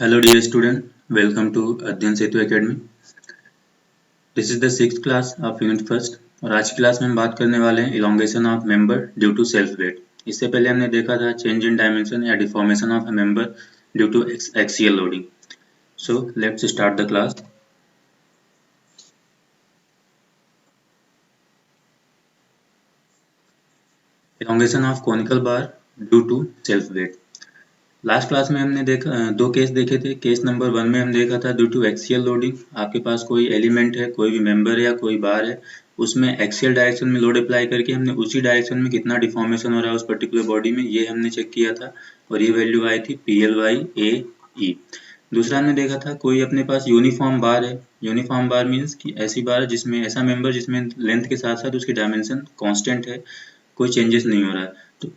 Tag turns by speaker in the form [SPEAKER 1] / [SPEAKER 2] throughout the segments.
[SPEAKER 1] Hello dear student, welcome to Adhyayan Setu academy. This is the sixth class of unit first और आज की class में हम बात करने वाले हैं elongation of member due to self weight. इससे पहले हमने देखा था चेंज इन डायमेंशन या deformation of a member due to axial loading. So let's start the class. Elongation of conical bar due to self weight. Last class में हमने देखा दो केस देखे थे। केस नंबर 1 में हम देखा था ड्यू टू एक्सियल लोडिंग। आपके पास कोई एलिमेंट है, कोई भी मेंबर है या कोई बार है, उसमें एक्सियल डायरेक्शन में लोड अप्लाई करके हमने उसी डायरेक्शन में कितना डिफॉर्मेशन हो रहा है उस पर्टिकुलर बॉडी में, ये हमने चेक किया था और ये वैल्यू आई थी PL/AE। दूसरा हमने देखा था कोई अपने पास यूनिफॉर्म बार है। यूनिफॉर्म बार मीन्स कि ऐसी बार जिसमें ऐसा मेंबर जिसमें लेंथ के साथ साथ उसकी डायमेंशन कांस्टेंट है, कोई चेंजेस नहीं हो रहा है। तो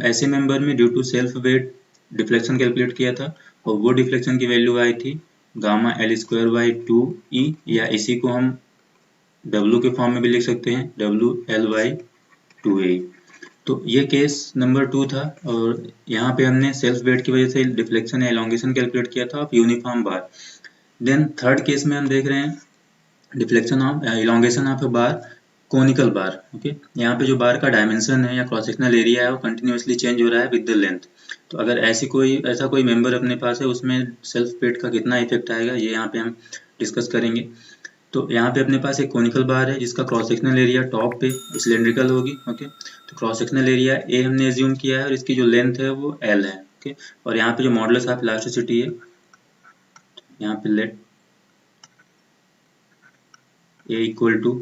[SPEAKER 1] ऐसे मेंबर में due to self weight deflection calculate किया था और वो डिफ्लेक्शन की वैल्यू आई थी गामा L²/2E, या इसी को हम W के फॉर्म में भी लिख सकते हैं WL/2A। तो ये केस नंबर 2 था और यहाँ पे हमने सेल्फ वेट की वजह से डिफ्लेक्शन या एलोंगेशन कैलकुलेट किया था of uniform bar. Then third case में हम देख रहे हैं deflection of elongation of a bar conical bar. Okay, यहाँ पे जो बार का डायमेंशन है या क्रॉस सेक्शनल एरिया है वो कंटिन्यूसली चेंज हो रहा है विद द लेंथ। तो अगर ऐसा कोई मेंबर अपने पास है उसमें सेल्फ वेट का कितना इफेक्ट आएगा ये यहाँ पे हम डिस्कस करेंगे। तो यहाँ पे अपने पास एक कोनिकल बार है जिसका क्रॉस सेक्शनल एरिया टॉप पे सिलेंड्रिकल होगी। ओके, तो क्रॉस सेक्शनल एरिया A हमने एज्यूम किया है और इसकी जो लेंथ है वो L है। ओके, और यहाँ पे जो मॉडुलस ऑफ इलास्टिसिटी है, यहाँ पे let A equal to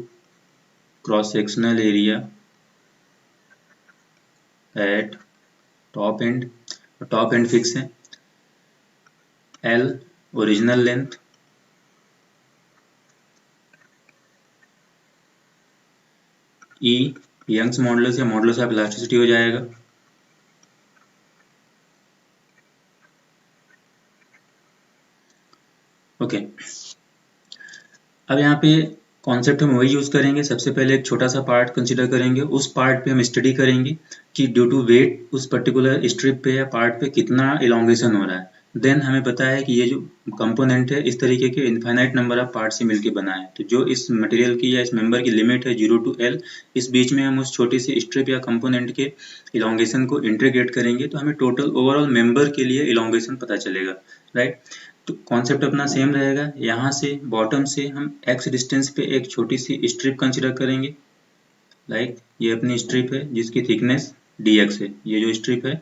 [SPEAKER 1] cross sectional area at top end fix है, L original length, E Young's modulus या मॉडुलस ऑफ इलास्टिसिटी हो जाएगा। ओके, अब यहाँ पे कॉन्सेप्ट हम वही यूज करेंगे। सबसे पहले एक छोटा सा पार्ट कंसीडर करेंगे, उस पार्ट पे हम स्टडी करेंगे कि ड्यू टू वेट उस पर्टिकुलर स्ट्रिप पे या पार्ट पे कितना इलोंगेशन हो रहा है। देन हमें पता है कि ये जो कंपोनेंट है इस तरीके के इनफाइनाइट नंबर ऑफ पार्ट से मिलकर बना है। तो जो इस मटेरियल की या इस मेंबर की लिमिट है 0 to L, इस बीच में हम उस छोटी सी स्ट्रिप या कंपोनेंट के इलोंगेशन को इंटीग्रेट करेंगे तो हमें टोटल ओवरऑल मेंबर के लिए इलोंगेशन पता चलेगा। राइट, तो कॉन्सेप्ट अपना सेम रहेगा। यहाँ से बॉटम से हम x डिस्टेंस पे एक छोटी सी स्ट्रिप कंसीडर करेंगे। लाइक ये अपनी स्ट्रिप है जिसकी थिकनेस dx है। ये जो स्ट्रिप है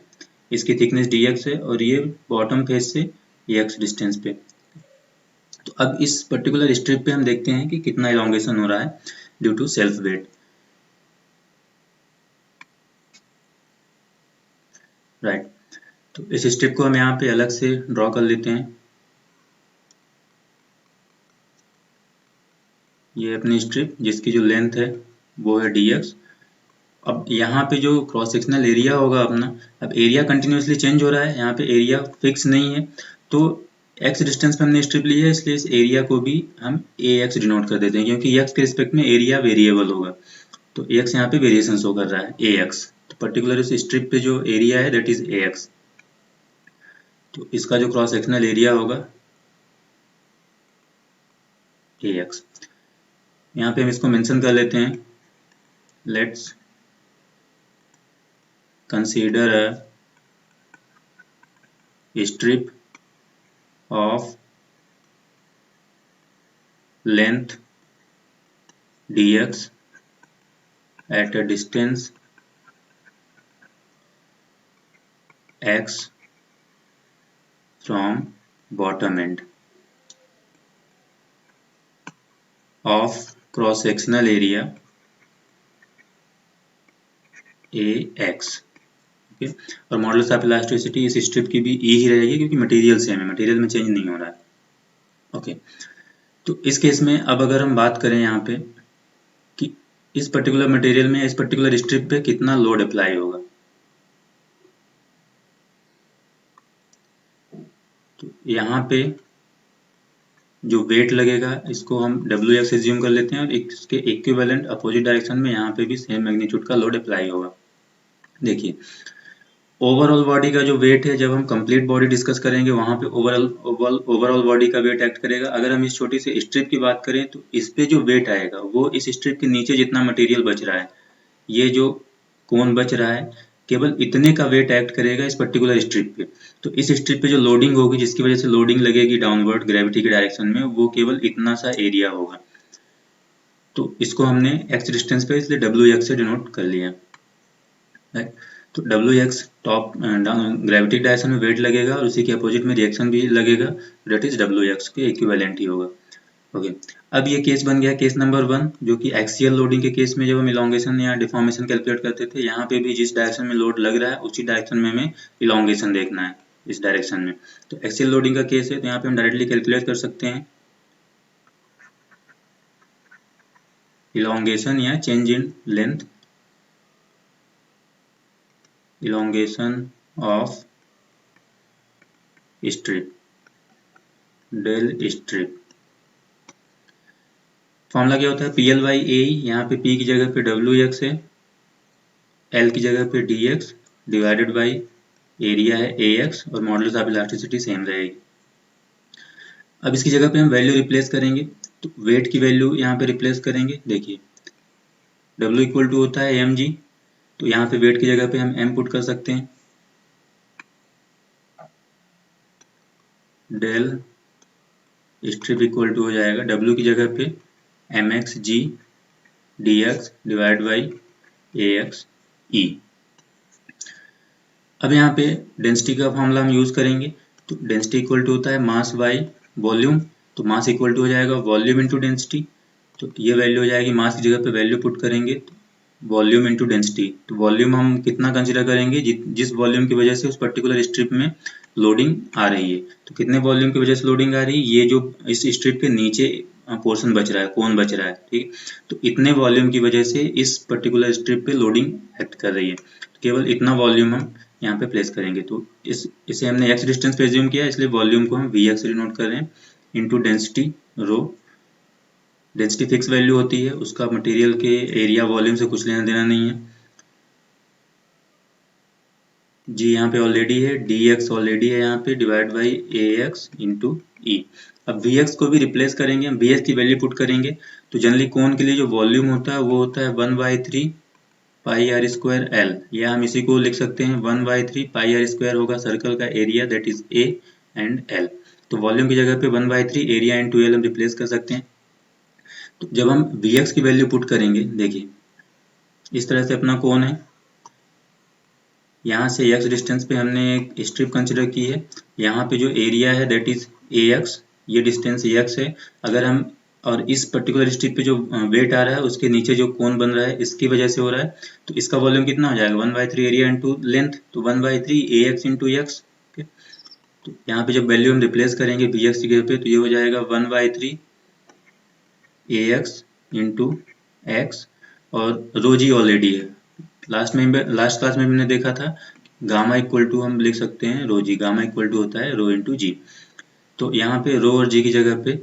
[SPEAKER 1] इसकी थिकनेस dx है और ये बॉटम फेस से x डिस्टेंस पे। तो अब इस पर्टिकुलर स्ट्रिप पे हम देखते हैं कि कितना इलोंगेशन हो रहा है due to self weight. Right, तो इस स्ट्रिप को हम यहाँ पे अलग से ड्रॉ कर लेते हैं। ये अपनी स्ट्रिप जिसकी जो लेंथ है वो है dx। अब यहाँ पे जो क्रॉस सेक्शनल एरिया होगा अपना, अब एरिया कंटिन्यूसली चेंज हो रहा है, यहाँ पे एरिया फिक्स नहीं है। तो x डिस्टेंस पे हमने स्ट्रिप ली है इसलिए इस एरिया को भी हम ax डिनोट कर देते हैं क्योंकि x के रिस्पेक्ट में एरिया वेरिएबल होगा। तो x यहाँ पे वेरिएशन शो कर रहा है ax। तो पर्टिकुलर इस स्ट्रिप पे जो एरिया है दैट इज ax। तो इसका जो क्रॉस सेक्शनल एरिया होगा ax। यहाँ पे हम इसको मेंशन कर लेते हैं। Let's consider a strip of length dx at a distance x from bottom end of cross sectional area ax। और मॉडुलस ऑफ इलास्टिसिटी इस स्ट्रिप की भी E ही रहेगी क्योंकि मटेरियल सेम है, मटेरियल में चेंज नहीं हो रहा है। ओके, तो इस केस में अब अगर हम बात करें यहाँ पे कि इस पर्टिकुलर मटेरियल में इस पर्टिकुलर स्ट्रिप पे कितना लोड अप्लाई होगा, तो यहाँ पे जो वेट लगेगा इसको हम WX एज्यूम कर लेते हैं और इसके इक्विवेलेंट अपोजिट डायरेक्शन में यहाँ पे भी सेम मैग्नीट्यूड का लोड अप्लाई होगा। देखिए ओवरऑल बॉडी का जो वेट है, जब हम कंप्लीट बॉडी डिस्कस करेंगे वहां पे ओवरऑल बॉडी का वेट एक्ट करेगा। अगर हम इस छोटी सी स्ट्रिप की बात करें तो इस पे जो वेट आएगा वो इस स्ट्रिप के नीचे जितना मटेरियल बच रहा है, ये जो कोन बच रहा है, केवल इतने का वेट एक्ट करेगा इस पर्टिकुलर स्ट्रिप पे। तो इस स्ट्रिप पे जो लोडिंग होगी, जिसकी वजह से लोडिंग लगेगी डाउनवर्ड ग्रेविटी के डायरेक्शन में, वो केवल इतना सा एरिया होगा। तो इसको हमने एक्स डिस्टेंस पे इसलिए डब्ल्यू एक्स से डिनोट कर लिया, राइट। तो W x top gravity direction में वेट लगेगा और उसी के अपोजिट में रिएक्शन भी लगेगा, डेट इज डब्ल्यू एक्स के इक्विवेलेंट ही होगा। ओके, अब ये केस बन गया केस नंबर 1, जो कि एक्सियल लोडिंग के केस में जब हम इलोंगेशन या डिफॉर्मेशन कैलकुलेट करते थे, यहाँ पे भी जिस डायरेक्शन में लोड लग रहा है उसी डायरेक्शन में हमें इलोंगेशन देखना है, इस डायरेक्शन में। तो एक्सियल लोडिंग का केस है, तो यहाँ पे हम डायरेक्टली कैलकुलेट कर सकते हैं इलोंगेशन या change in length, elongation of strip, del strip. Formula क्या होता है, पी एल बाई ए, यहाँ पे पी की जगह पे डब्ल्यू एक्स है, एल की जगह पे D x divided by area है ए एक्स, और मॉडुलस ऑफ इलास्टिसिटी सेम रहेगी। अब इसकी जगह पे हम वैल्यू रिप्लेस करेंगे, तो वेट की वैल्यू यहाँ पे रिप्लेस करेंगे। देखिए W इक्वल टू होता है mg, तो यहाँ पे वेट की जगह पे हम m पुट कर सकते हैं, डेल स्ट्रिप इक्वल टू हो जाएगा W की जगह पे mx g dx divide by ax e। अब यहाँ पे डेंसिटी का फॉर्मूला हम यूज करेंगे, तो डेंसिटी इक्वल टू होता है मास बाई वॉल्यूम, तो मास इक्वल टू हो जाएगा वॉल्यूम इंटू डेंसिटी। तो ये वैल्यू हो जाएगी, मास की जगह पे वैल्यू पुट करेंगे वॉल्यूम इंटू डेंसिटी। तो वॉल्यूम हम कितना कंसिडर करेंगे, जिस वॉल्यूम की वजह से उस पर्टिकुलर स्ट्रिप में लोडिंग आ रही है। तो कितने वॉल्यूम की वजह से लोडिंग आ रही है, ये जो इस स्ट्रिप के नीचे पोर्शन बच रहा है, कोन बच रहा है, ठीक। तो इतने वॉल्यूम की वजह से इस पर्टिकुलर स्ट्रिप पे लोडिंग एक्ट कर रही है, तो केवल इतना वॉल्यूम हम यहाँ पे प्लेस करेंगे। तो इसे हमने एक्स डिस्टेंस पे एज्यूम किया, इसलिए वॉल्यूम को हम वी एक्स डिनोट कर रहे हैं into density rho. Density fix value होती है, उसका मटेरियल के एरिया वॉल्यूम से कुछ लेना देना नहीं है। जी यहाँ पे ऑलरेडी है, डी एक्स ऑलरेडी है यहाँ पे, divide by A x into E. अब वी एक्स को भी रिप्लेस करेंगे, हम वी एक्स की वैल्यू पुट करेंगे। तो जनरली कोन के लिए जो वॉल्यूम होता है वो होता है 1/3 पाई आर स्क्वायर एल, या हम इसी को लिख सकते हैं 1/3 पाई आर स्क्वायर होगा सर्कल का area, that is A and L. तो वॉल्यूम की जगह पे 1/3 एरिया इंटू एल हम रिप्लेस कर सकते हैं। तो जब हम वी एक्स की वैल्यू पुट करेंगे, देखिए इस तरह से अपना कोन है, यहाँ से एक्स डिस्टेंस पे हमने एक स्ट्रिप कंसिडर की है, यहाँ पे जो एरिया है दैट इज ए एक्स, ये डिस्टेंस एक्स है। अगर हम और इस पर्टिकुलर स्ट्रिप पे जो वेट आ रहा है उसके नीचे जो कोन बन रहा है इसकी वजह से हो रहा है, तो इसका वॉल्यूम कितना हो जाएगा 1/3 एरिया इंटू लेंथ, तो 1/3 ए एक्स इंटू एक्स। तो यहाँ पे जब वैल्यू हम रिप्लेस करेंगे वी एक्स की जगह पे, तो ये हो जाएगा 1/3 ए एक्स इंटू एक्स, और रो जी ऑलरेडी है। लास्ट क्लास में हमने देखा था गामा इक्वल टू हम लिख सकते हैं रो जी, गामा इक्वल टू होता है रो इंटू जी। तो यहाँ पे रो और जी की जगह पे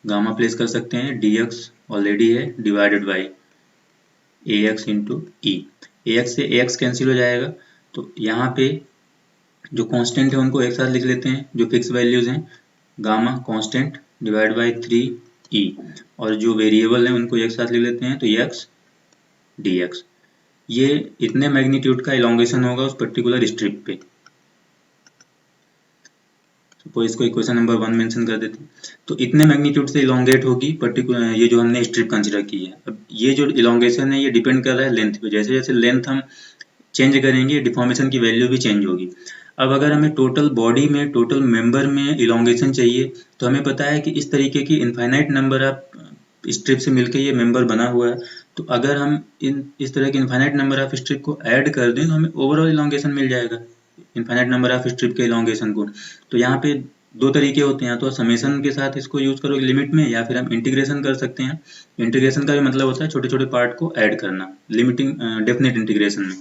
[SPEAKER 1] गामा प्लेस कर सकते हैं, डी एक्स ऑलरेडी है divided by A x into E. A x से ए एक्स कैंसिल हो जाएगा, तो यहाँ पे जो कांस्टेंट है उनको एक साथ लिख लेते हैं, जो फिक्स वैल्यूज हैं गामा कांस्टेंट डिवाइड बाई 3 ई, और जो वेरिएबल है उनको एक साथ लिख लेते हैं, तो एक्स डी एक्स। ये इतने मैग्नीट्यूड का इलोंगेशन होगा उस पर्टिकुलर स्ट्रिप पे। सपोज इसको इक्वेशन नंबर 1 मेंशन कर देते हैं, तो इतने मैग्नीट्यूड से इलोंगेट होगी पर्टिकुलर ये जो हमने स्ट्रिप कंसिडर की है। अब ये जो इलोंगेशन है ये डिपेंड कर रहा है लेंथ पे, जैसे जैसे लेंथ हम चेंज करेंगे डिफॉर्मेशन की वैल्यू भी चेंज होगी। अब अगर हमें टोटल बॉडी में, टोटल मेंबर में इलोंगेशन चाहिए, तो हमें पता है कि इस तरीके की इनफाइनाइट नंबर ऑफ स्ट्रिप से मिलकर ये मेंबर बना हुआ है। तो अगर हम इस तरह के इनफाइनाइट नंबर ऑफ स्ट्रिप को ऐड कर दें तो हमें ओवरऑल इलोंगेशन मिल जाएगा, इनफाइनाइट नंबर ऑफ स्ट्रिप के इलोंगेशन को। तो यहाँ पे दो तरीके होते हैं, या तो समेशन के साथ इसको यूज करोगे लिमिट में, या फिर हम इंटीग्रेशन कर सकते हैं। इंटीग्रेशन का भी मतलब होता है छोटे छोटे पार्ट को ऐड करना, लिमिटिंग डेफिनेट इंटीग्रेशन में।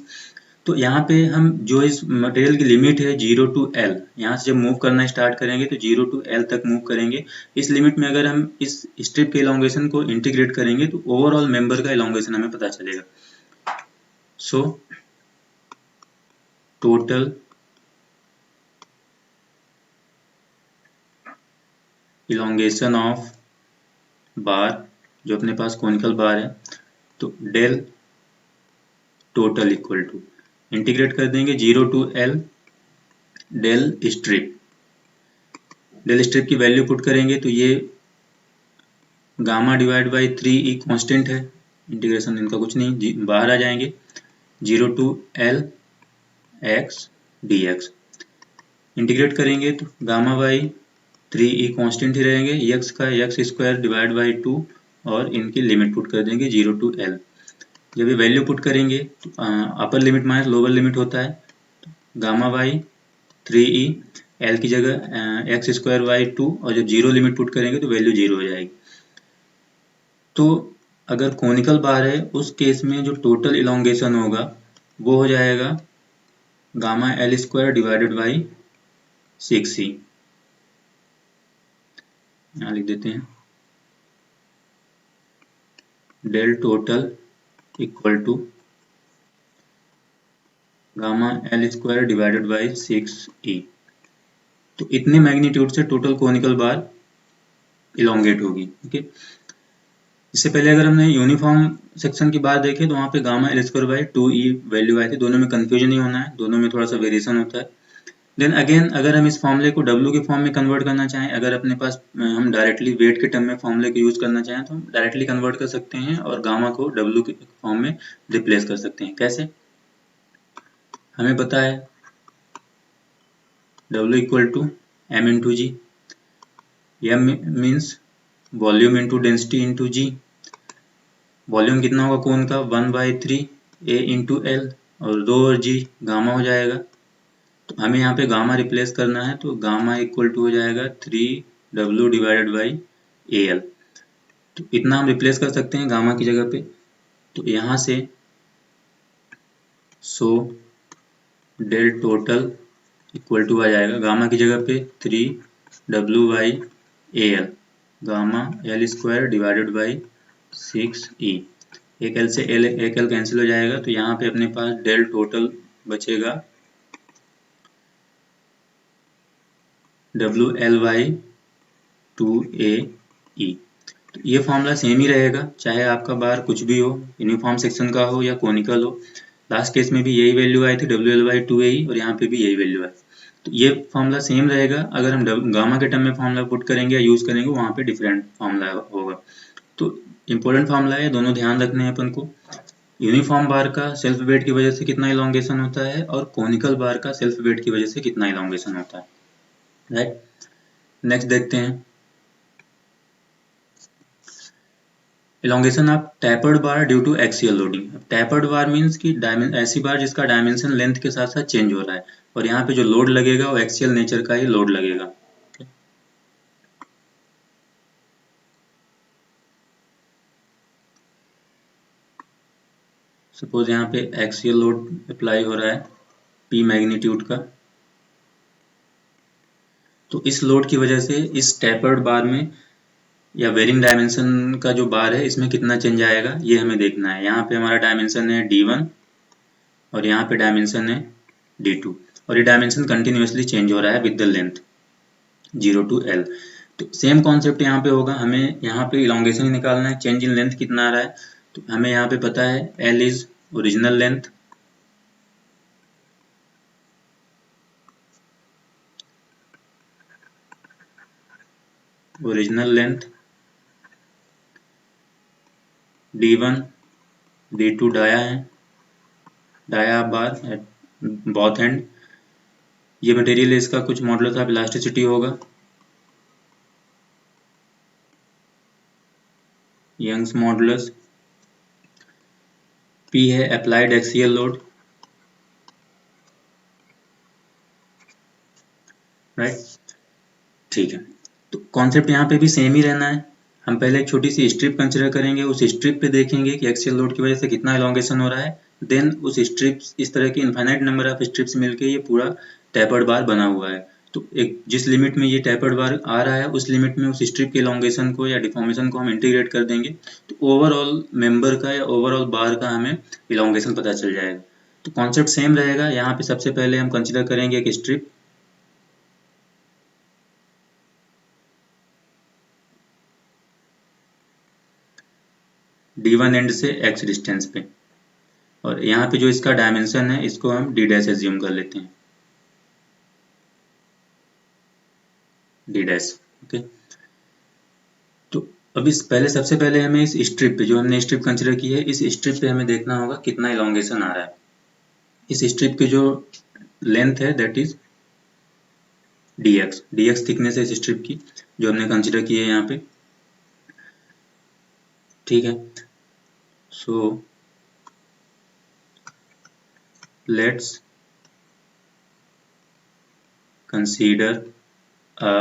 [SPEAKER 1] तो यहाँ पे हम जो इस मटेरियल की लिमिट है 0 to L, यहाँ से जब मूव करना स्टार्ट करेंगे तो 0 to L तक मूव करेंगे। इस लिमिट में अगर हम इस स्ट्रिप के इलोंगेशन को इंटीग्रेट करेंगे तो ओवरऑल मेंबर का इलोंगेशन हमें पता चलेगा। So total elongation of bar, जो अपने पास कॉनिकल बार है, तो del total equal to, integrate कर देंगे 0 to L del strip. Del strip की वैल्यू पुट करेंगे तो ये gamma divide by 3E constant है, इंटीग्रेशन इनका कुछ नहीं, बाहर आ जाएंगे 0 to L x dx। Integrate करेंगे तो गामा बाई 3E कांस्टेंट ही रहेंगे, x का x स्क्वायर डिवाइड बाई 2 और इनकी लिमिट पुट कर देंगे 0 टू L। जब ये वैल्यू पुट करेंगे तो अपर लिमिट माइनस लोअर लिमिट होता है, तो गामा बाई 3E L की जगह x स्क्वायर बाई 2 और जब 0 लिमिट पुट करेंगे तो वैल्यू 0 हो जाएगी। तो अगर कॉनिकल बार है उस केस में जो टोटल इलोंगेशन होगा वो हो जाएगा gamma L square divided by 6E। यहाँ लिख देते हैं del total equal to gamma L square divided by 6E। तो इतने मैग्नीट्यूड से टोटल कॉनिकल बार इलोंगेट होगी। ओके, इससे पहले अगर हमने यूनिफॉर्म सेक्शन की बात देखें तो वहाँ पे gamma L square by 2E value आई थी। दोनों में कंफ्यूजन नहीं होना है, दोनों में थोड़ा सा वेरिएशन होता है। देन अगेन अगर हम इस फॉर्मूले को W के फॉर्म में कन्वर्ट करना चाहें, अगर अपने पास हम डायरेक्टली वेट के टर्म में फॉर्मूले को यूज करना चाहें तो हम डायरेक्टली कन्वर्ट कर सकते हैं और गामा को W के फॉर्म में रिप्लेस कर सकते हैं। कैसे? हमें पता है W equal to M into g, M means volume into density into g. Volume कितना होगा कोन का 1/3 A इंटू L और रो और जी गामा हो जाएगा। तो हमें यहाँ पे गामा रिप्लेस करना है तो गामा इक्वल टू हो जाएगा 3W डिवाइडेड बाई AL। तो इतना हम रिप्लेस कर सकते हैं गामा की जगह पे। तो यहाँ से so del total equal to आ जाएगा गामा की जगह पे 3W by AL, gamma L square divided by 6E। एक L से एक L कैंसिल हो जाएगा तो यहाँ पे अपने पास डेल टोटल बचेगा WL बाई 2AE। तो ये फॉर्मूला सेम ही रहेगा चाहे आपका बार कुछ भी हो, यूनिफॉर्म सेक्शन का हो या कोनिकल हो। लास्ट केस में भी यही वैल्यू आई थी WL बाई 2AE और यहाँ पे भी यही वैल्यू है। तो ये फॉर्मूला सेम रहेगा। अगर हम गामा के टर्म में फॉर्मूला पुट करेंगे या यूज करेंगे वहाँ पे डिफरेंट फॉर्मूला होगा। तो इम्पोर्टेंट फॉर्मूला है, दोनों ध्यान रखने हैं अपन को। यूनिफॉर्म बार का सेल्फ वेट की वजह से कितना इलोंगेशन होता है और कॉनिकल बार का सेल्फ वेट की वजह से कितना इलोंगेशन होता है, राइट। नेक्स्ट देखते हैं elongation of tapered bar due to axial loading. Tapered bar means कि ऐसी बार जिसका डायमेंशन लेंथ के साथ साथ चेंज हो रहा है और यहाँ पे जो लोड लगेगा वो एक्सियल नेचर का ही लोड लगेगा। सपोज यहाँ पे एक्सियल लोड अप्लाई हो रहा है P मैग्नीट्यूड का, तो इस लोड की वजह से इस टैपर्ड बार में या वेरिंग डायमेंशन का जो बार है इसमें कितना चेंज आएगा ये हमें देखना है। यहाँ पे हमारा डायमेंशन है D1 और यहाँ पे डायमेंशन है D2 और ये डायमेंशन कंटिन्यूसली चेंज हो रहा है with the length 0 to L। तो सेम कॉन्सेप्ट यहाँ पे होगा, हमें यहाँ पे इलोंगेशन निकालना है, चेंज इन लेंथ कितना आ रहा है। तो हमें यहाँ पे पता है L is original length, D1 D2 dia है, dia bar at both end. ये मटेरियल है, इसका कुछ मॉडुलस ऑफ इलास्टिसिटी होगा, यंग्स मॉडुलस। P है अप्लाइड एक्सियल लोड, राइट। ठीक है, तो कॉन्सेप्ट यहाँ पे भी सेम ही रहना है। हम पहले एक छोटी सी स्ट्रिप कंसिडर करेंगे, उस स्ट्रिप पे देखेंगे कि एक्सियल लोड की वजह से कितना इलोंगेशन हो रहा है। देन उस स्ट्रिप्स, इस तरह की इनफाइनाइट नंबर ऑफ स्ट्रिप्स मिलके ये पूरा टैपर्ड बार बना हुआ है। तो एक जिस लिमिट में ये टैपर्ड बार आ रहा है उस लिमिट में उस स्ट्रिप के इलोंगेशन को या डिफॉर्मेशन को हम इंटीग्रेट कर देंगे तो ओवरऑल मेंबर का या ओवरऑल बार का हमें इलोंगेशन पता चल जाएगा। तो कॉन्सेप्ट सेम रहेगा। यहाँ पे सबसे पहले हम कंसिडर करेंगे एक स्ट्रिप, D1 एंड से x डिस्टेंस पे, और यहाँ पे जो इसका डायमेंशन है इसको हम d डैश एज्यूम कर लेते हैं, d डैश। ओके, तो अब इस पहले सबसे पहले हमें इस स्ट्रिप पे, जो हमने स्ट्रिप कंसिडर की है, इस स्ट्रिप पे हमें देखना होगा कितना इलोंगेशन आ रहा है। इस स्ट्रिप की जो लेंथ है दैट इज dx थिकनेस है इस स्ट्रिप की जो हमने कंसिडर की है यहाँ पे। ठीक है, so let's consider a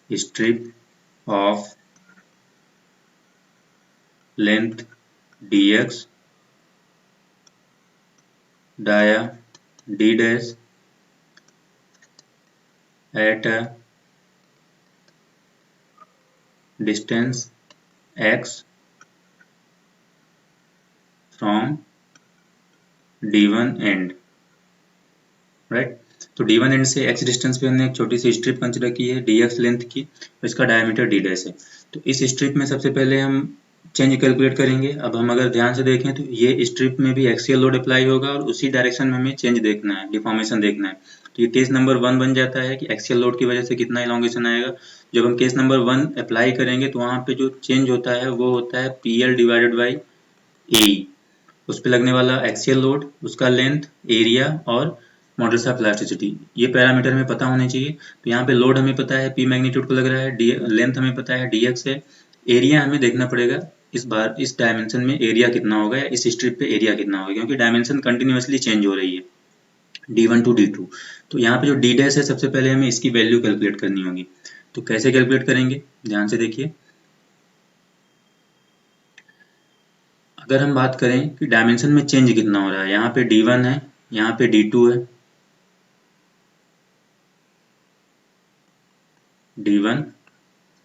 [SPEAKER 1] strip of length dx, dia d dash at a distance x from d1 end, right. तो d1 एंड से x डिस्टेंस पे हमने एक छोटी सी स्ट्रिप कंसिडर की है dx लेंथ की, तो इसका डायमीटर d डैश है। तो इस स्ट्रिप में सबसे पहले हम चेंज कैलकुलेट करेंगे। अब हम अगर ध्यान से देखें तो ये स्ट्रिप में भी एक्सियल लोड अप्लाई होगा और उसी डायरेक्शन में हमें चेंज देखना है, डिफॉर्मेशन देखना है। तो ये केस नंबर 1 बन जाता है कि एक्सियल लोड की वजह से कितना इलोंगेशन आएगा। जब हम केस नंबर 1 अप्लाई करेंगे तो वहाँ पे जो चेंज होता है वो होता है PL डिवाइडेड बाई ए, उस पर लगने वाला एक्सियल लोड, उसका लेंथ, एरिया और मॉडल्स ऑफ इलास्टिसिटी, ये पैरामीटर हमें पता होने चाहिए। तो यहाँ पे लोड हमें पता है P मैग्नीट्यूड को लग रहा है, लेंथ हमें पता है dx है, एरिया हमें देखना पड़ेगा इस बार इस डायमेंशन में एरिया कितना होगा या इस स्ट्रिप पे एरिया कितना होगा, क्योंकि डायमेंशन कंटिन्यूसली चेंज हो रही है d1 टू d2। तो यहाँ पे जो d डैश है सबसे पहले हमें इसकी वैल्यू कैलकुलेट करनी होगी। तो कैसे कैलकुलेट करेंगे, ध्यान से देखिए। अगर हम बात करें कि डायमेंशन में चेंज कितना हो रहा है, यहाँ पे d1 है, यहाँ पे d2 है, d1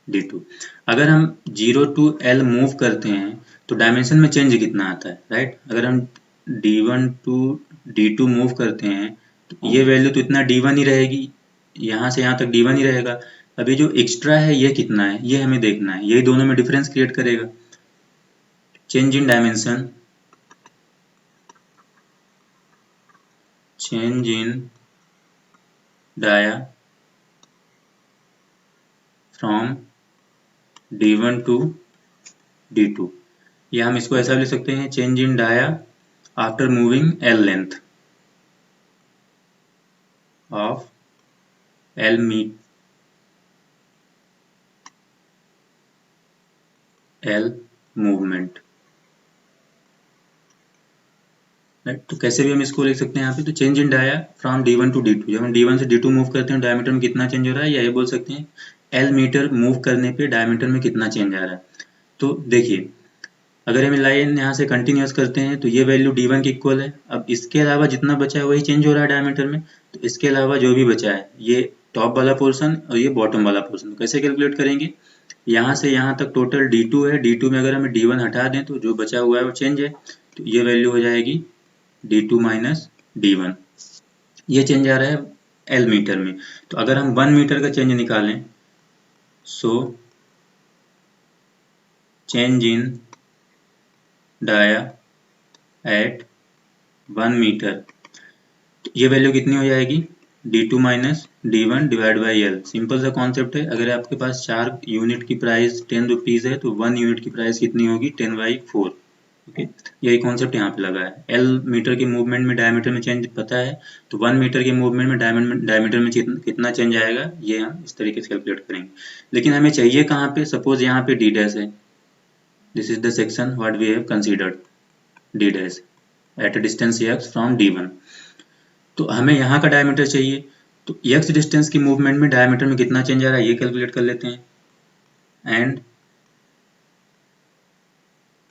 [SPEAKER 1] d2। अगर हम 0 टू L मूव करते हैं तो डायमेंशन में चेंज कितना आता है, राइट। अगर हम d1 टू d2 मूव करते हैं तो ये वैल्यू तो इतना d1 ही रहेगी, यहाँ से यहाँ तक d1 ही रहेगा। अभी जो एक्स्ट्रा है ये कितना है ये हमें देखना है, यही दोनों में डिफरेंस क्रिएट करेगा। Change in dimension, change in dia from d1 to d2, या हम इसको ऐसा लिख सकते हैं change in dia after moving L length of L movement, right. तो कैसे भी हम इसको लिख सकते हैं यहाँ पे, तो change in dia from d1 to d2, जब हम d1 से d2 मूव करते हैं डायमीटर में कितना चेंज हो रहा है, या ये बोल सकते हैं L मीटर मूव करने पे डायमीटर में कितना चेंज आ रहा है। तो देखिए अगर हम लाइन यहाँ से कंटिन्यूस करते हैं तो ये वैल्यू d1 की इक्वल है। अब इसके अलावा जितना बचा है वही चेंज हो रहा है डायमीटर में, तो इसके अलावा जो भी बचा है ये टॉप वाला पोर्शन और ये बॉटम वाला पोर्शन, तो कैसे कैलकुलेट करेंगे, यहाँ से यहाँ तक टोटल d2 है, d2 में अगर हमें d1 हटा दें तो जो बचा हुआ है वो चेंज है, तो ये वैल्यू हो जाएगी d2 माइनस d1। ये चेंज आ रहा है L मीटर में। तो अगर हम 1 मीटर का चेंज निकालें, so change in dia at 1 meter, तो ये वैल्यू कितनी हो जाएगी d2 minus d1 divide by L। Simple सा कॉन्सेप्ट है, अगर आपके पास 4 यूनिट की प्राइस 10 रुपीज है तो 1 यूनिट की प्राइस कितनी होगी 10/4। ओके, यही कॉन्सेप्ट यहाँ पे लगा है। L मीटर के मूवमेंट में डायमीटर में चेंज पता है, तो 1 मीटर के मूवमेंट में डायमीटर में कितना चेंज आएगा ये हम इस तरीके से कैलकुलेट करेंगे। लेकिन हमें चाहिए कहाँ पे, सपोज यहाँ पे d डैश है, this is the section what we have considered, d dash at a distance x from d1। तो हमें यहाँ का डायमीटर चाहिए, तो x डिस्टेंस की मूवमेंट में डायमीटर में कितना चेंज आ रहा है ये कैलकुलेट कर लेते हैं। And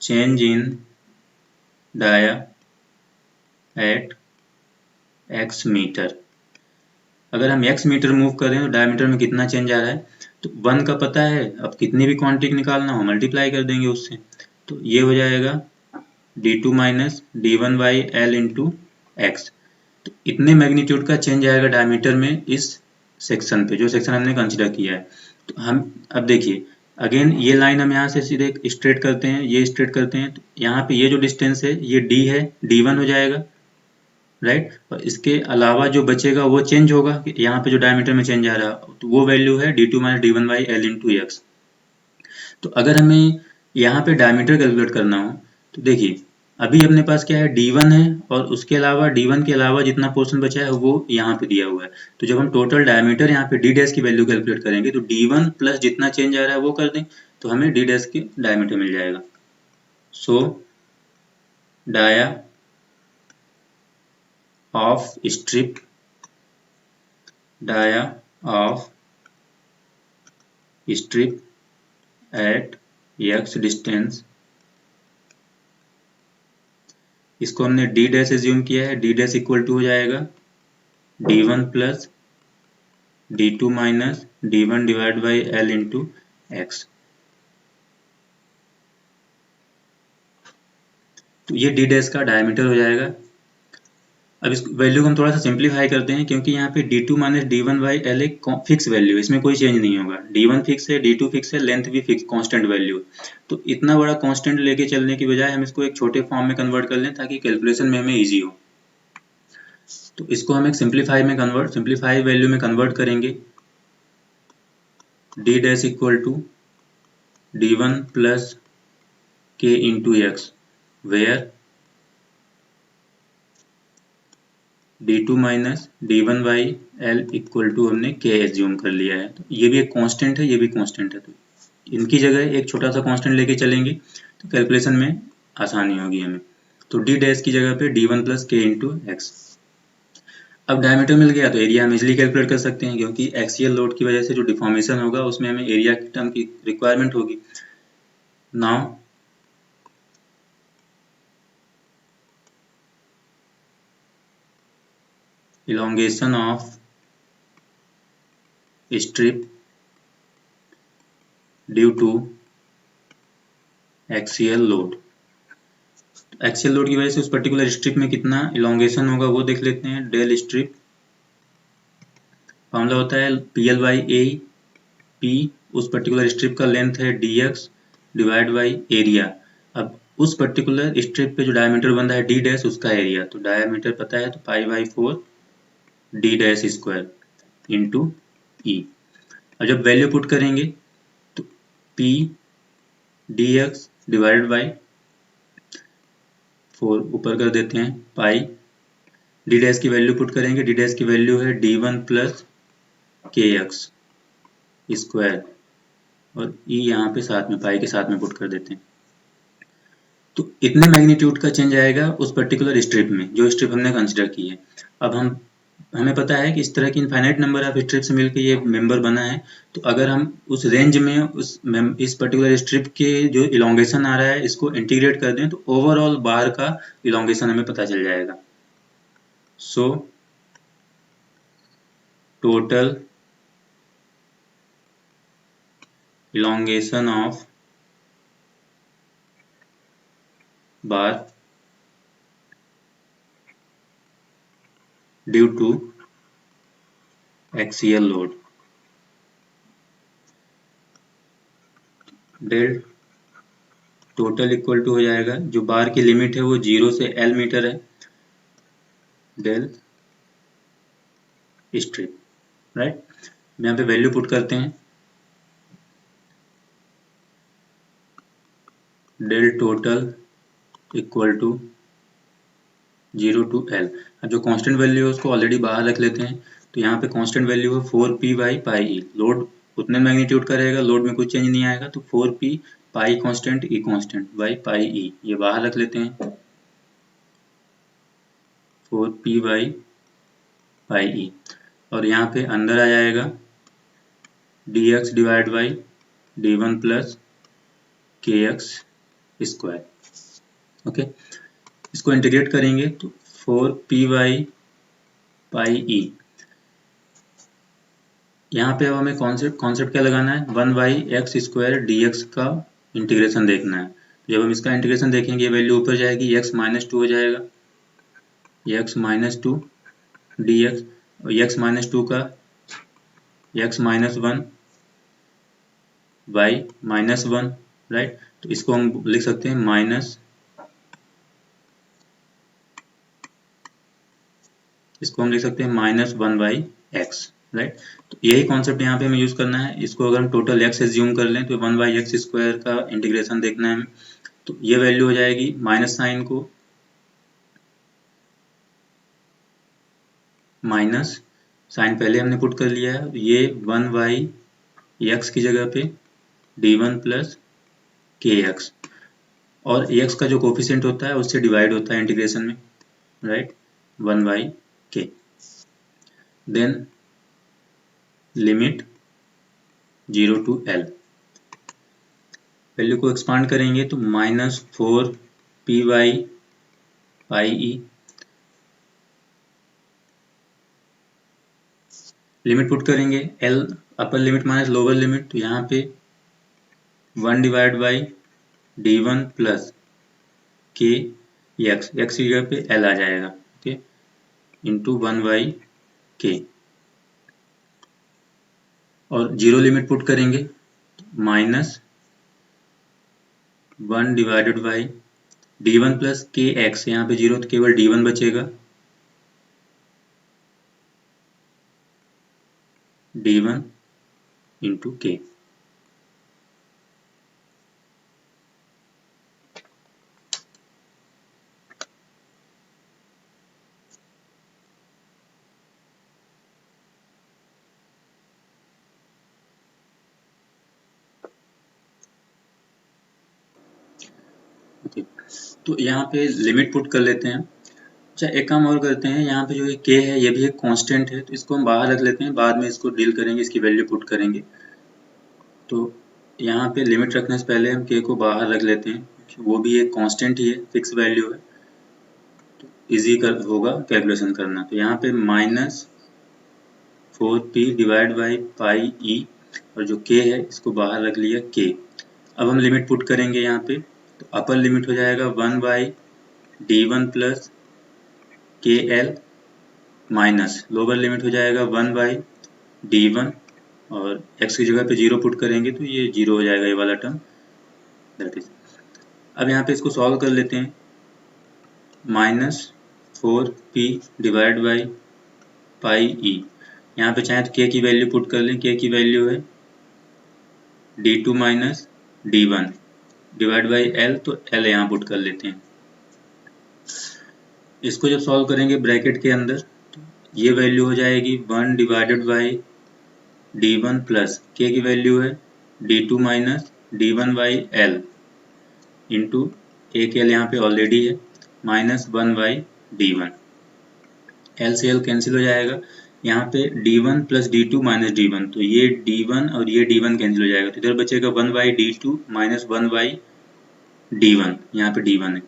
[SPEAKER 1] change in dia at x meter, अगर हम x मीटर मूव कर रहे हैं तो डायमीटर में कितना चेंज आ रहा है, तो 1 का पता है, अब कितनी भी क्वांटिटी निकालना हो मल्टीप्लाई कर देंगे उससे, तो ये हो जाएगा d2 minus d1 by L into x. तो इतने मैग्नीट्यूड का चेंज आएगा डायमीटर में इस सेक्शन पे, जो सेक्शन हमने कंसिडर किया है। तो हम अब देखिए अगेन ये लाइन हम यहाँ से सीधे स्ट्रेट करते हैं, ये स्ट्रेट करते हैं, तो यहाँ पे ये जो डिस्टेंस है ये d है, d1 हो जाएगा, राइट। और इसके अलावा जो बचेगा वो चेंज होगा, यहाँ पे जो डायमीटर में चेंज आ रहा है तो वो वैल्यू है d2 minus D one by L into x. तो अगर हमें यहाँ पे डायमीटर कैलकुलेट करना हो तो देखिए अभी अपने पास क्या है, d1 है और उसके अलावा d1 के अलावा जितना पोर्शन बचा है वो यहाँ पे दिया हुआ है। तो जब हम टोटल डायमीटर यहाँ पे d डैश की वैल्यू कैलकुलेट करेंगे तो d1 प्लस जितना चेंज आ रहा है वो कर दें तो हमें d डैश के डायमीटर मिल जाएगा। So dia of strip, dia of strip at x distance, इसको हमने d डैश एज्यूम किया है, d डैश इक्वल टू हो जाएगा d1 plus d2 minus d1 divide by l into x. तो ये d डैश का डायमीटर हो जाएगा। अब इस वैल्यू को हम थोड़ा सा सिंप्लीफाई करते हैं क्योंकि यहाँ पे d2 minus D one by L एक फिक्स वैल्यू है, इसमें कोई चेंज नहीं होगा। d1 फिक्स है, d2 फिक्स है, लेंथ भी फिक्स कांस्टेंट वैल्यू। तो इतना बड़ा कांस्टेंट लेके चलने की बजाय हम इसको एक छोटे फॉर्म में कन्वर्ट कर लें ताकि कैलकुलेशन में हमें ईजी हो। तो इसको हम एक सिंप्लीफाई वैल्यू में कन्वर्ट करेंगे। d dash equal to d1 plus k into x, where d2 minus d1 by L equal to हमने k एज्यूम कर लिया है। तो ये भी एक कांस्टेंट है, ये भी कांस्टेंट है, तो इनकी जगह एक छोटा सा कांस्टेंट लेके चलेंगे तो कैलकुलेशन में आसानी होगी हमें। तो d डैश की जगह पे d1 plus k into x. अब डायमीटर मिल गया तो एरिया हम इजिली कैलकुलेट कर सकते हैं क्योंकि एक्सियल लोड की वजह से जो डिफॉर्मेशन होगा उसमें हमें एरिया की टर्म की रिक्वायरमेंट होगी। Now elongation of strip due to axial load। Axial load की वजह से उस पर्टिकुलर स्ट्रिप में कितना इलोंगेशन होगा वो देख लेते हैं। डेल स्ट्रिप फॉर्मूला होता है PL बाई ए, पी उस पर्टिकुलर स्ट्रिप का लेंथ है dx डिवाइड बाई एरिया। अब उस पर्टिकुलर स्ट्रिप पे जो डायमीटर बन रहा है d डैश उसका एरिया, तो डायमीटर पता है तो pi by 4 d dash square into E. और जब वैल्यू पुट करेंगे तो P dx डिवाइड बाई 4 ऊपर कर देते हैं पाई, d डैश की वैल्यू पुट करेंगे, d डैश की वैल्यू है d1 प्लस के एक्स स्क्वायर और e यहाँ पे साथ में पाई के साथ में पुट कर देते हैं। तो इतने मैग्नीट्यूड का चेंज आएगा उस पर्टिकुलर स्ट्रिप में जो स्ट्रिप हमने कंसिडर की है। अब हमें पता है कि इस तरह की इनफाइनाइट नंबर ऑफ स्ट्रिप से मिलकर ये मेंबर बना है। तो अगर हम उस रेंज में इस पर्टिकुलर स्ट्रिप के जो इलोंगेशन आ रहा है इसको इंटीग्रेट कर दें तो ओवरऑल बार का इलोंगेशन हमें पता चल जाएगा। So total elongation of bar due to axial load, del total equal to हो जाएगा, जो बार की लिमिट है वो 0 से L मीटर है, डेल स्ट्रिप, राइट। यहाँ पे वैल्यू पुट करते हैं, del total equal to 0 to L। अब जो कांस्टेंट वैल्यू है उसको ऑलरेडी बाहर रख लेते हैं। तो यहाँ पे कांस्टेंट वैल्यू है 4p by pi E. Load उतने मैग्नीट्यूड का रहेगा, लोड में कुछ चेंज नहीं आएगा, तो 4p pi constant E constant by pi E, ये बाहर रख लेते हैं 4p बाई पाई ई। और यहाँ पे अंदर आ जाएगा dx divide by d1 plus के एक्स स्क्वायर। ओके, इसको इंटीग्रेट करेंगे तो 4p बाई पाई ई। यहाँ पे अब हमें कॉन्सेप्ट क्या लगाना है, 1 by x square D x का इंटीग्रेशन देखना है। जब हम इसका इंटीग्रेशन देखेंगे ये वैल्यू ऊपर जाएगी, x -2 हो जाएगा, x -2 dx, और x -2 का x -1 y -1, राइट। तो इसको हम लिख सकते हैं -1/x, राइट। तो यही कॉन्सेप्ट यहाँ पे हमें यूज करना है। इसको अगर हम टोटल x एज्यूम कर लें तो 1/x² का इंटीग्रेशन देखना है हमें। तो ये वैल्यू हो जाएगी, माइनस साइन को माइनस साइन पहले हमने पुट कर लिया है, ये 1/x की जगह पे d1 + kx, और x का जो कोफिशिएंट होता है उससे डिवाइड होता है इंटीग्रेशन में, right, 1/k। Then limit 0 to L, value को एक्सपांड करेंगे तो -4py/e, लिमिट पुट करेंगे L upper limit minus lower limit, तो यहाँ पे 1/d1 + kx, x की जगह पे L आ जाएगा, ओके, इंटू 1/k, और जीरो लिमिट पुट करेंगे -1/d1 + kx, यहाँ पे जीरो तो केवल d1 बचेगा, d1 इंटू k। ओके, तो यहाँ पे लिमिट पुट कर लेते हैं। अच्छा, एक काम और करते हैं, यहाँ पे जो ये k है ये भी एक कांस्टेंट है, तो इसको हम बाहर रख लेते हैं, बाद में इसको डील करेंगे, इसकी वैल्यू पुट करेंगे। तो यहाँ पे लिमिट रखने से पहले हम k को बाहर रख लेते हैं, वो भी एक कांस्टेंट ही है, फिक्स वैल्यू है, तो इजी होगा कैलकुलेशन करना। तो यहाँ पे -4p/πe, और जो k है इसको बाहर रख लिया k। अब हम लिमिट पुट करेंगे यहाँ पे, तो अपर लिमिट हो जाएगा 1/d1 + kl, minus lower limit हो जाएगा 1/d1, और x की जगह पे 0 पुट करेंगे तो ये 0 हो जाएगा, ये वाला टर्म, दैट इज। अब यहाँ पे इसको सॉल्व कर लेते हैं, -4p/πe, यहाँ पे चाहे तो k की वैल्यू पुट कर लें, k की वैल्यू है d2 - d1 / L, तो L यहाँ पुट कर लेते हैं। इसको जब सॉल्व करेंगे ब्रैकेट के अंदर, तो ये वैल्यू हो जाएगी 1/d1 + k की वैल्यू है d2 - d1/L, इंटू एक L यहाँ पे ऑलरेडी है, -1/d1, L से L कैंसिल हो जाएगा, यहाँ पे d1 + d2 - d1, तो ये d1 और ये d1 कैंसिल हो जाएगा, तो इधर बचेगा 1/d2 - 1/d1, यहाँ पे d1 है,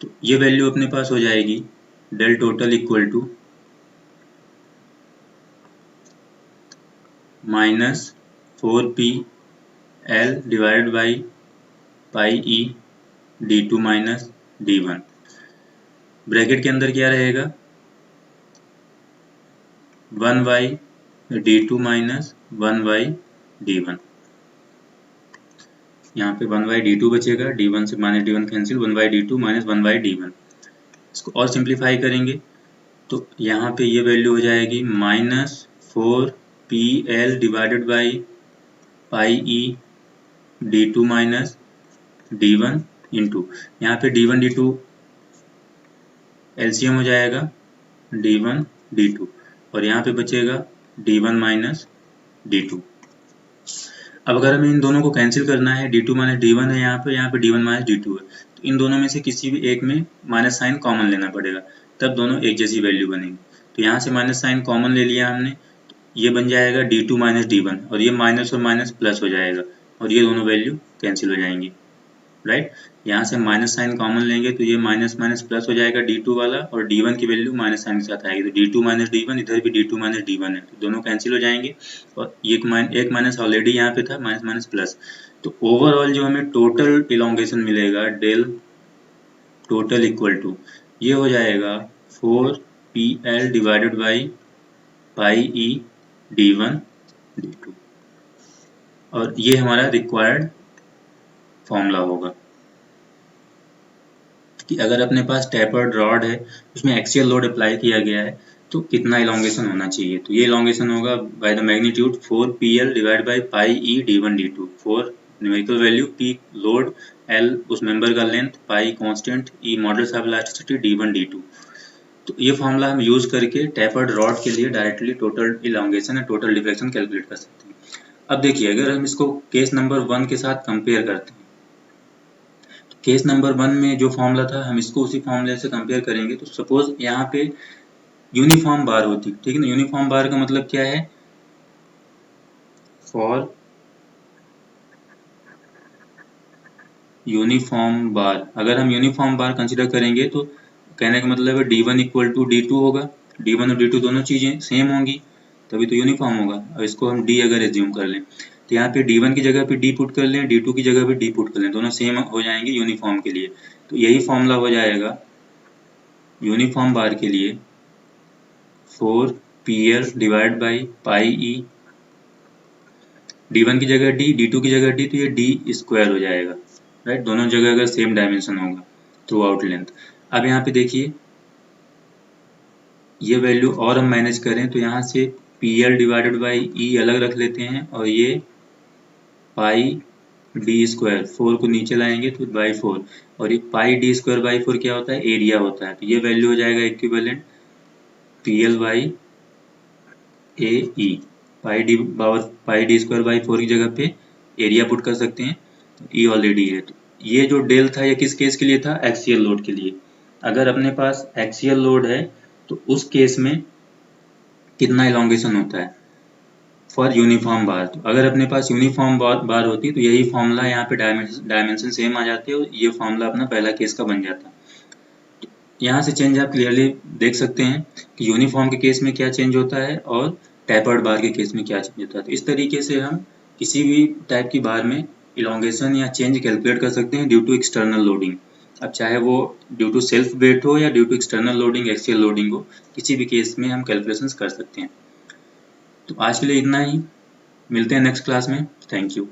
[SPEAKER 1] तो ये वैल्यू अपने पास हो जाएगी del total equal to -4p/L/πe d2 - d1, bracket के अंदर क्या रहेगा 1/d2 - 1/d1, यहाँ पे 1/d2 बचेगा, d1 से -d1 कैंसिल, 1/d2 - 1/d1। इसको और सिंप्लीफाई करेंगे तो यहाँ पे ये वैल्यू हो जाएगी -4pl/πe d2 - d1, इंटू यहाँ पे d1 d2 एलसीएम हो जाएगा d1 d2, और यहाँ पे बचेगा d1 - d2। अब अगर हमें इन दोनों को कैंसिल करना है, d2 - d1 है यहाँ पे d1 - d2 है, तो इन दोनों में से किसी भी एक में माइनस साइन कॉमन लेना पड़ेगा, तब दोनों एक जैसी वैल्यू बनेगी। तो यहाँ से माइनस साइन कॉमन ले लिया हमने, तो ये बन जाएगा d2 - d1, और ये माइनस और माइनस प्लस हो जाएगा, और ये दोनों वैल्यू कैंसिल हो जाएंगी, राइट। यहाँ से माइनस साइन कॉमन लेंगे तो ये माइनस माइनस प्लस हो जाएगा d2 वाला, और d1 की वैल्यू माइनस साइन के साथ आएगी, तो d2 - d1, इधर भी d2 - d1 है, तो दोनों कैंसिल हो जाएंगे, और एक माइनस ऑलरेडी यहाँ पे था, माइनस माइनस प्लस, तो ओवरऑल जो हमें टोटल इलोंगेशन मिलेगा डेल टोटल इक्वल टू ये हो जाएगा 4PL divided by pi E D1 D2 और ये हमारा रिक्वायर्ड फॉर्मूला होगा कि अगर अपने पास टेपर्ड रॉड है उसमें एक्सियल लोड अप्लाई किया गया है तो कितना इलोंगेशन होना चाहिए। तो ये इलोंगेशन होगा by the magnitude 4PL divide by pi E D1 D2। 4 numerical value, P load, L उस मेंबर का length, pi constant, E modulus of elasticity D1 D2। तो ये फॉर्मूला हम यूज करके टेपर्ड रॉड के लिए डायरेक्टली टोटल इलोंगेशन और total deflection calculate कर सकते हैं। अब देखिए अगर हम इसको केस नंबर 1 के साथ कंपेयर करते हैं, केस नंबर 1 में जो फॉर्मूला था हम इसको उसी फॉर्मूले से कंपेयर करेंगे। तो सपोज यहाँ पे यूनिफॉर्म बार होती, ठीक है ना। यूनिफॉर्म बार का मतलब क्या है, फॉर यूनिफॉर्म बार, अगर हम यूनिफॉर्म बार कंसिडर करेंगे तो कहने का मतलब है D1 इक्वल टू D2 होगा। D1 और D2 दोनों चीजें सेम होंगी तभी तो यूनिफॉर्म होगा। अब इसको हम D अगर एज्यूम कर लें तो यहाँ पे D1 की जगह पे D पुट कर लें, D2 की जगह पे D पुट कर लें, दोनों सेम हो जाएंगे यूनिफॉर्म के लिए। तो यही फॉर्मूला हो जाएगा यूनिफॉर्म बार के लिए 4PL divide by pi E, D1 की जगह D, D2 की जगह D, तो ये D स्क्वायर हो जाएगा, राइट। दोनों जगह अगर सेम डायमेंशन होगा थ्रू आउट लेंथ। अब यहाँ पे देखिए ये वैल्यू और हम मैनेज करें तो यहाँ से PL डिवाइडेड बाई ई अलग रख लेते हैं और ये पाई D स्क्वायर, 4 को नीचे लाएंगे तो बाई 4, और ये पाई D स्क्वायर बाई 4 क्या होता है, एरिया होता है। तो ये वैल्यू हो जाएगा equivalent PL by A E, pi D square by 4 की जगह पे एरिया पुट कर सकते हैं, ई ऑलरेडी है। तो ये जो डेल था ये किस केस के लिए था, एक्सियल लोड के लिए। अगर अपने पास एक्सियल लोड है तो उस केस में कितना इलोंगेशन होता है फॉर यूनिफॉर्म बार। तो अगर अपने पास यूनिफॉर्म बार होती तो यही फॉर्मूला यहाँ पे डायमेंशन सेम आ जाते और ये फॉर्मूला अपना पहला केस का बन जाता। तो यहाँ से चेंज आप क्लियरली देख सकते हैं कि यूनिफॉर्म के केस में क्या चेंज होता है और टेपर्ड बार के केस में क्या चेंज होता है। तो इस तरीके से हम किसी भी टाइप की बार में इलोंगेशन या चेंज कैलकुलेट कर सकते हैं ड्यू टू एक्सटर्नल लोडिंग। अब चाहे वो ड्यू टू सेल्फ वेट हो या due to external loading, axial loading हो, किसी भी केस में हम कैलकुलेशंस कर सकते हैं। तो आज के लिए इतना ही, मिलते हैं नेक्स्ट क्लास में। Thank you.